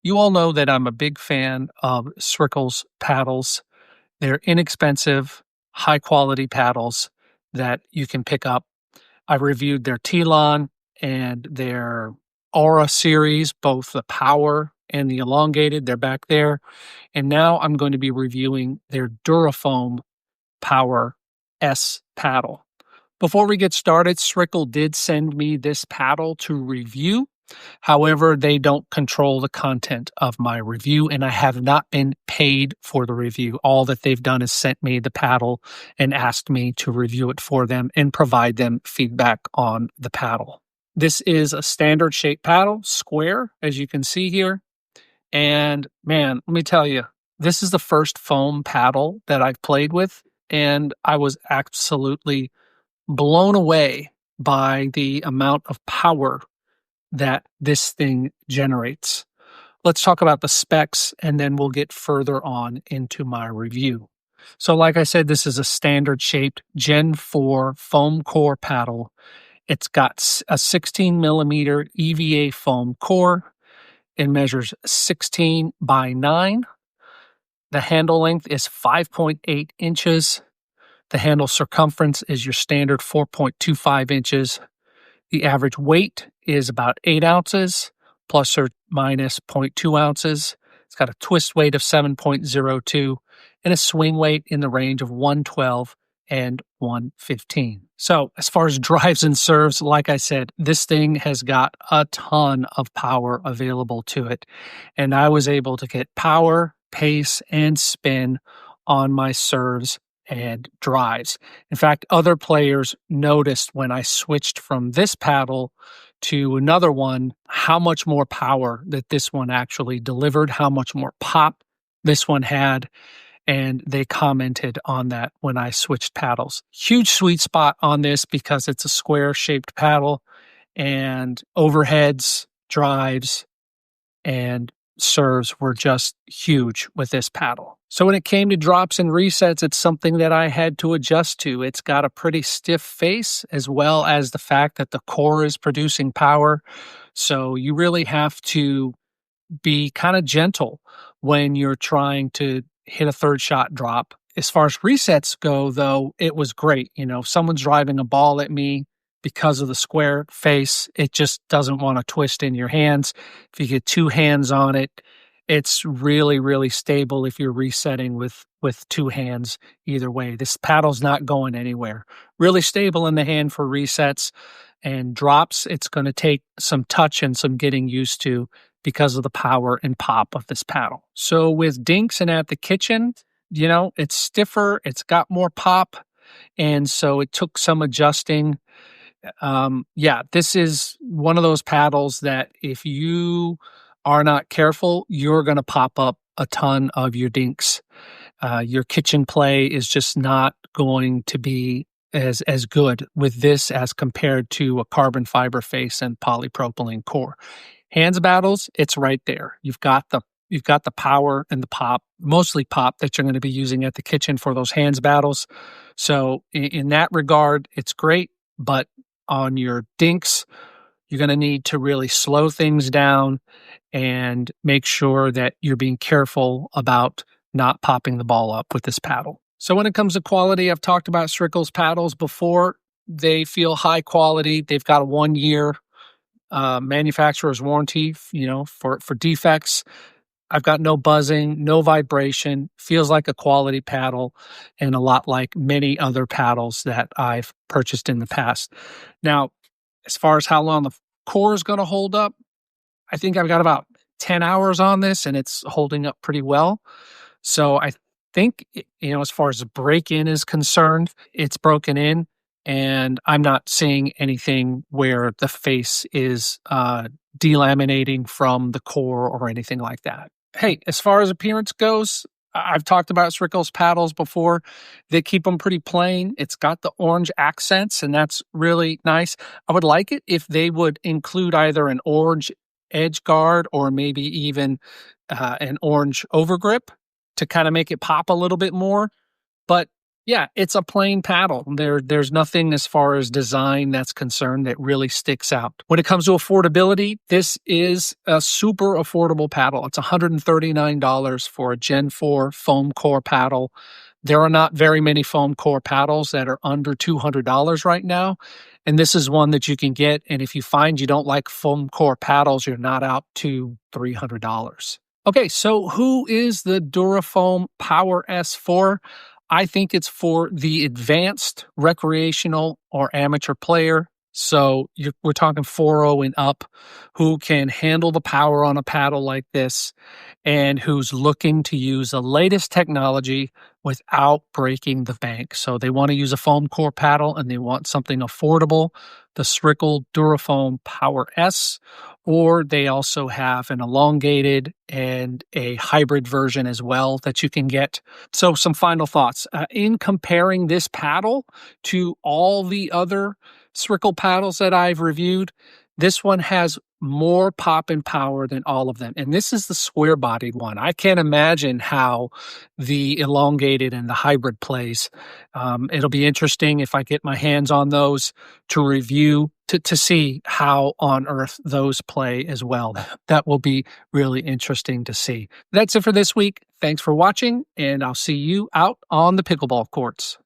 You all know that I'm a big fan of Srikel's paddles. They're inexpensive, high quality paddles that you can pick up. I reviewed their Telon and their Aura series, both the power and the elongated. They're back there. And now I'm going to be reviewing their Durafoam Power S paddle. Before we get started, Srikel did send me this paddle to review. However, they don't control the content of my review, and I have not been paid for the review. All that they've done is sent me the paddle and asked me to review it for them and provide them feedback on the paddle. This is a standard shape paddle, square, as you can see here. And man, let me tell you, this is the first foam paddle that I've played with, and I was absolutely blown away by the amount of power that this thing generates. Let's talk about the specs and then we'll get further on into my review. So like I said, this is a standard shaped Gen 4 foam core paddle. It's got a 16 millimeter EVA foam core. It measures 16 by 9. The handle length is 5.8 inches. The handle circumference is your standard 4.25 inches. The average weight is about 8 ounces, plus or minus 0.2 ounces. It's got a twist weight of 7.02 and a swing weight in the range of 112 and 115. So as far as drives and serves, like I said, this thing has got a ton of power available to it. And I was able to get power, pace, and spin on my serves and drives. In fact, other players noticed when I switched from this paddle to another one, how much more power that this one actually delivered, how much more pop this one had. And they commented on that when I switched paddles. Huge sweet spot on this because it's a square shaped paddle, and overheads, drives, and serves were just huge with this paddle. So when it came to drops and resets, it's something that I had to adjust to. It's got a pretty stiff face, as well as the fact that the core is producing power. So you really have to be kind of gentle when you're trying to hit a third shot drop. As far as resets go, though, it was great. You know, if someone's driving a ball at me, because of the square face, it just doesn't want to twist in your hands. If you get two hands on it, it's really, really stable if you're resetting with two hands either way. This paddle's not going anywhere. Really stable in the hand for resets and drops. It's going to take some touch and some getting used to because of the power and pop of this paddle. So with dinks and at the kitchen, you know, it's stiffer, it's got more pop, and so it took some adjusting. This is one of those paddles that if you are not careful, you're going to pop up a ton of your dinks. Your kitchen play is just not going to be as good with this as compared to a carbon fiber face and polypropylene core. Hands battles, it's right there. You've got the power and the pop, mostly pop, that you're going to be using at the kitchen for those hands battles. So in that regard, it's great, but on your dinks, you're going to need to really slow things down and make sure that you're being careful about not popping the ball up with this paddle. So when it comes to quality, I've talked about Srikel's paddles before. They feel high quality. They've got a 1-year manufacturer's warranty, for defects. I've got no buzzing, no vibration, feels like a quality paddle, and a lot like many other paddles that I've purchased in the past. Now, as far as how long the core is going to hold up, I think I've got about 10 hours on this, and it's holding up pretty well. So I think, as far as the break-in is concerned, it's broken in, and I'm not seeing anything where the face is delaminating from the core or anything like that. Hey, as far as appearance goes, I've talked about Srikel's paddles before. They keep them pretty plain. It's got the orange accents, and that's really nice. I would like it if they would include either an orange edge guard or maybe even an orange overgrip to kind of make it pop a little bit more. But Yeah, it's a plain paddle. There's nothing as far as design that's concerned that really sticks out. When it comes to affordability, this is a super affordable paddle. It's $139 for a Gen 4 foam core paddle. There are not very many foam core paddles that are under $200 right now, and this is one that you can get. And if you find you don't like foam core paddles, you're not out to $300. Okay, so who is the Durafoam Power S for? I think it's for the advanced recreational or amateur player. So we're talking 4.0 and up, who can handle the power on a paddle like this and who's looking to use the latest technology without breaking the bank. So they want to use a foam core paddle and they want something affordable, the Srikel Durafoam Power S, or they also have an elongated and a hybrid version as well that you can get. So some final thoughts. In comparing this paddle to all the other Srikel paddles that I've reviewed, this one has more pop and power than all of them. And this is the square-bodied one. I can't imagine how the elongated and the hybrid plays. It'll be interesting if I get my hands on those to review, to see how on earth those play as well. That will be really interesting to see. That's it for this week. Thanks for watching, and I'll see you out on the pickleball courts.